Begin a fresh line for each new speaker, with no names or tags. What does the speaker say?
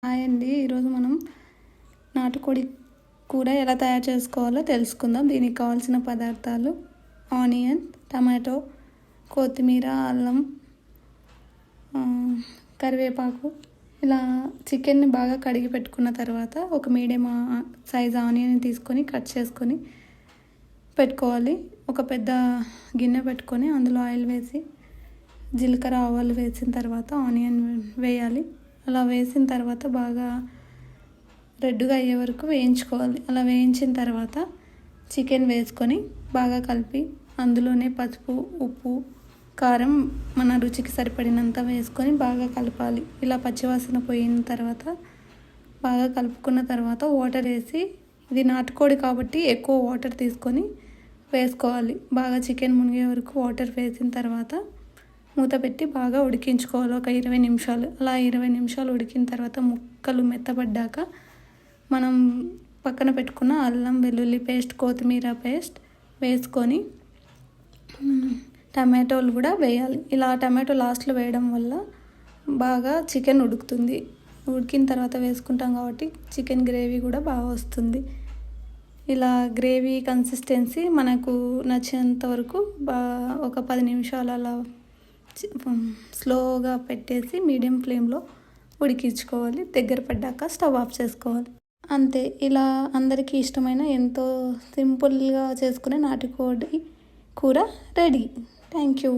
Hi అండి. ఈరోజు మనం నాటుకోడి కూర ఎలా తయారు చేసుకోవాలో తెలుసుకుందాం. దీనికి కావాల్సిన పదార్థాలు ఆనియన్, టమాటో, కొత్తిమీర, అల్లం, కరివేపాకు. ఇలా చికెన్ని బాగా కడిగి పెట్టుకున్న తర్వాత ఒక మీడియం సైజ్ ఆనియన్ తీసుకొని కట్ చేసుకొని పెట్టుకోవాలి. ఒక పెద్ద గిన్నె పెట్టుకొని అందులో ఆయిల్ వేసి జీలకర్ర ఆవాలు వేసిన తర్వాత ఆనియన్ వేయాలి. అలా వేసిన తర్వాత బాగా రెడ్గా అయ్యే వరకు వేయించుకోవాలి. అలా వేయించిన తర్వాత చికెన్ వేసుకొని బాగా కలిపి అందులోనే పసుపు, ఉప్పు, కారం మన రుచికి సరిపడినంత వేసుకొని బాగా కలపాలి. ఇలా పచ్చివాసన పోయిన తర్వాత బాగా కలుపుకున్న తర్వాత వాటర్ వేసి, ఇది నాటుకోడి కాబట్టి ఎక్కువ వాటర్ తీసుకొని వేసుకోవాలి. బాగా చికెన్ మునిగే వరకు వాటర్ వేసిన తర్వాత మూత పెట్టి బాగా ఉడికించుకోవాలి. ఒక 20 నిమిషాలు. అలా 20 నిమిషాలు ఉడికిన తర్వాత ముక్కలు మెత్తబడ్డాక మనం పక్కన పెట్టుకున్న అల్లం వెల్లుల్లి పేస్ట్, కొత్తిమీర పేస్ట్ వేసుకొని టమాటోలు కూడా వేయాలి. ఇలా టమాటో లాస్ట్లో వేయడం వల్ల బాగా చికెన్ ఉడుకుతుంది. ఉడికిన తర్వాత వేసుకుంటాం కాబట్టి చికెన్ గ్రేవీ కూడా బాగా వస్తుంది. ఇలా గ్రేవీ కన్సిస్టెన్సీ మనకు నచ్చినంత వరకు ఒక 10 నిమిషాలు అలా స్లోగా పెట్టేసి మీడియం ఫ్లేమ్లో ఉడికించుకోవాలి. దగ్గర పడ్డాక స్టవ్ ఆఫ్ చేసుకోవాలి. అంతే. ఇలా అందరికీ ఇష్టమైన ఎంతో సింపుల్గా చేసుకునే నాటుకోడి కూర రెడీ. Thank you.